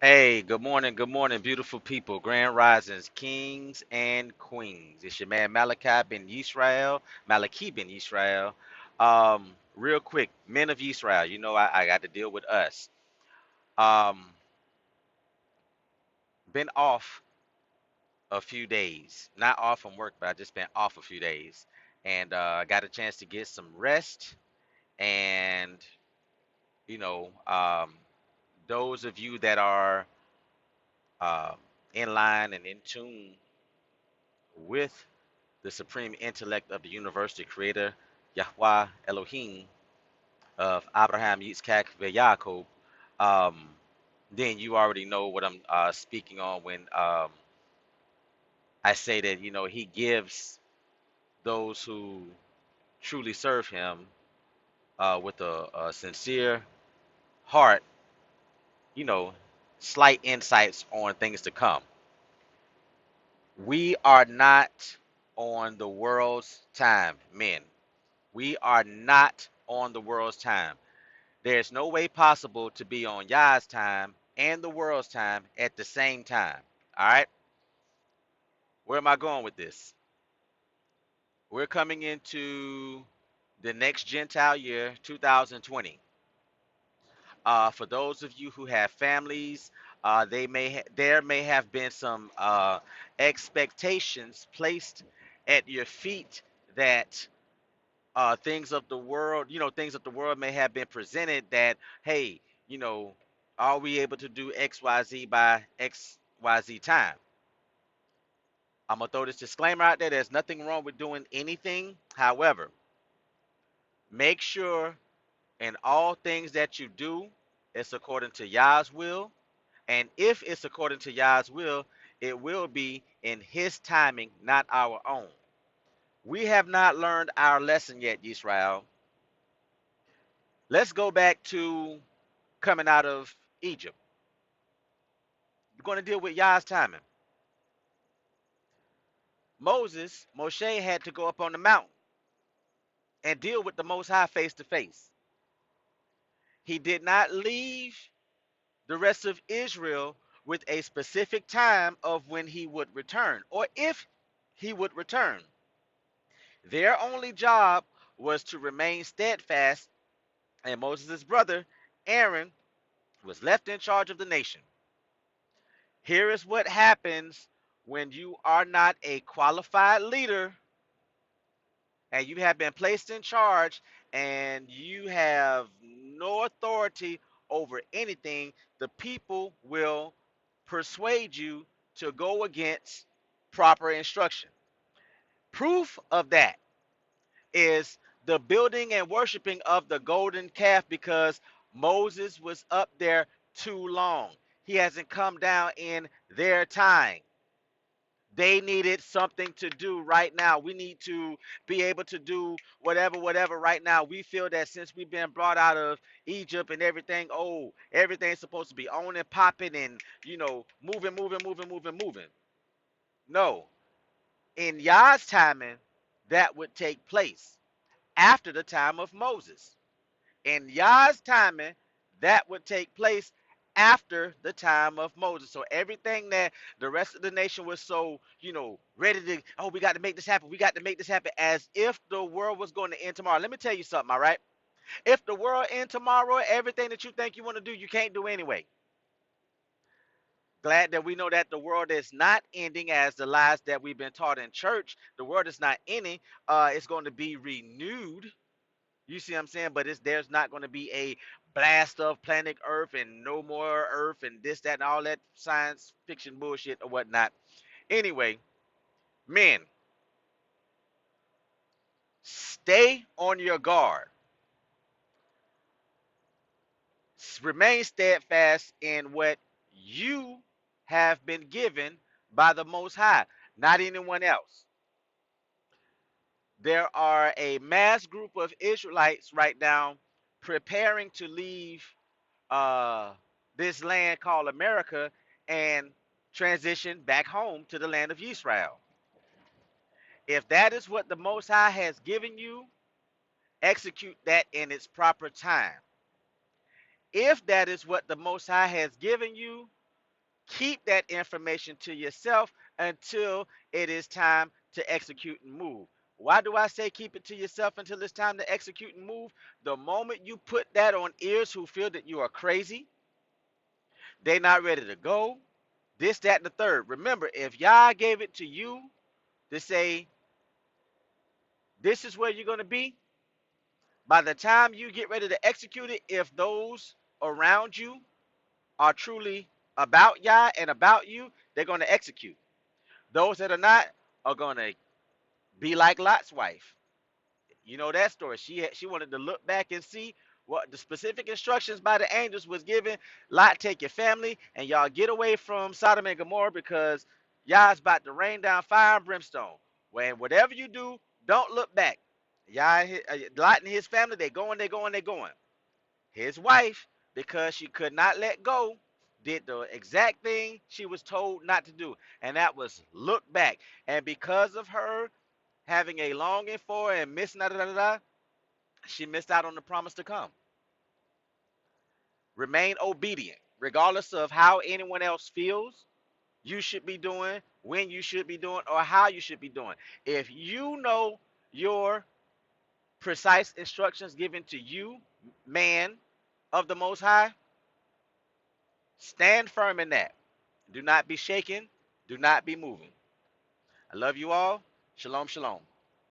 Hey, good morning, beautiful people, grand risings, kings and queens. It's your man Malachi ben Yisrael. Real quick, men of Yisrael, I got to deal with us. Um, been off a few days, not off from work, but I just been off a few days, and I got a chance to get some rest. And you know, um, those of you that are uh, in line and in tune with the supreme intellect of the universe, the creator, Yahweh Elohim of Abraham, Yitzchak, Yaakov, um, then you already know what I'm speaking on when I say that, he gives those who truly serve him with a sincere heart, you know, slight insights on things to come. We are not on the world's time, men. We are not on the world's time. There's no way possible to be on Yah's time and the world's time at the same time. All right? Where am I going with this? We're coming into the next Gentile year, 2020. For those of you who have families, there may have been some expectations placed at your feet that things of the world may have been presented that, hey, you know, are we able to do XYZ by XYZ time? I'm gonna throw this disclaimer out there. There's nothing wrong with doing anything. However, make sure in all things that you do, it's according to Yah's will. And if it's according to Yah's will, it will be in His timing, not our own. We have not learned our lesson yet, Yisrael. Let's go back to coming out of Egypt. You're going to deal with Yah's timing. Moshe had to go up on the mountain and deal with the Most High face to face. He did not leave the rest of Israel with a specific time of when he would return or if he would return. Their only job was to remain steadfast, and Moses' brother, Aaron, was left in charge of the nation. Here is what happens when you are not a qualified leader and you have been placed in charge and you have no authority over anything. The people will persuade you to go against proper instruction. Proof of that is the building and worshiping of the golden calf, because Moses was up there too long. He hasn't come down in their time. They needed something to do right now. We need to be able to do whatever right now. We feel that since we've been brought out of Egypt and everything, oh, everything's supposed to be on and popping and, moving. No. In Yah's timing, that would take place after the time of Moses. In Yah's timing, that would take place after the time of Moses. So everything that the rest of the nation was so, ready to, oh, we got to make this happen. We got to make this happen as if the world was going to end tomorrow. Let me tell you something, all right? If the world end tomorrow, everything that you think you want to do, you can't do anyway. Glad that we know that the world is not ending as the lies that we've been taught in church. The world is not ending. It's going to be renewed. You see what I'm saying? But there's not going to be a blast of planet Earth and no more Earth and this, that, and all that science fiction bullshit or whatnot. Anyway, men, stay on your guard. Remain steadfast in what you have been given by the Most High, not anyone else. There are a mass group of Israelites right now preparing to leave uh, this land called America and transition back home to the land of Israel. If that is what the Most High has given you, execute that in its proper time. If that is what the Most High has given you, Keep that information to yourself until it is time to execute and move. Why do I say keep it to yourself until it's time to execute and move? The moment you put that on ears who feel that you are crazy, they not ready to go, this, that, and the third. Remember, if Yah gave it to you to say, this is where you're going to be, by the time you get ready to execute it, if those around you are truly about Yah and about you, they're going to execute. Those that are not are going to be like Lot's wife. You know that story. She wanted to look back and see what the specific instructions by the angels was given. Lot, take your family and y'all get away from Sodom and Gomorrah because Yah's about to rain down fire and brimstone. When whatever you do, don't look back. Lot and his family, they going, they going, they going. His wife, because she could not let go, did the exact thing she was told not to do, and that was look back. And because of her having a longing for and missing, she missed out on the promise to come. Remain obedient, regardless of how anyone else feels you should be doing, when you should be doing, or how you should be doing. If you know your precise instructions given to you, man of the Most High, stand firm in that. Do not be shaken. Do not be moving. I love you all. Shalom, shalom.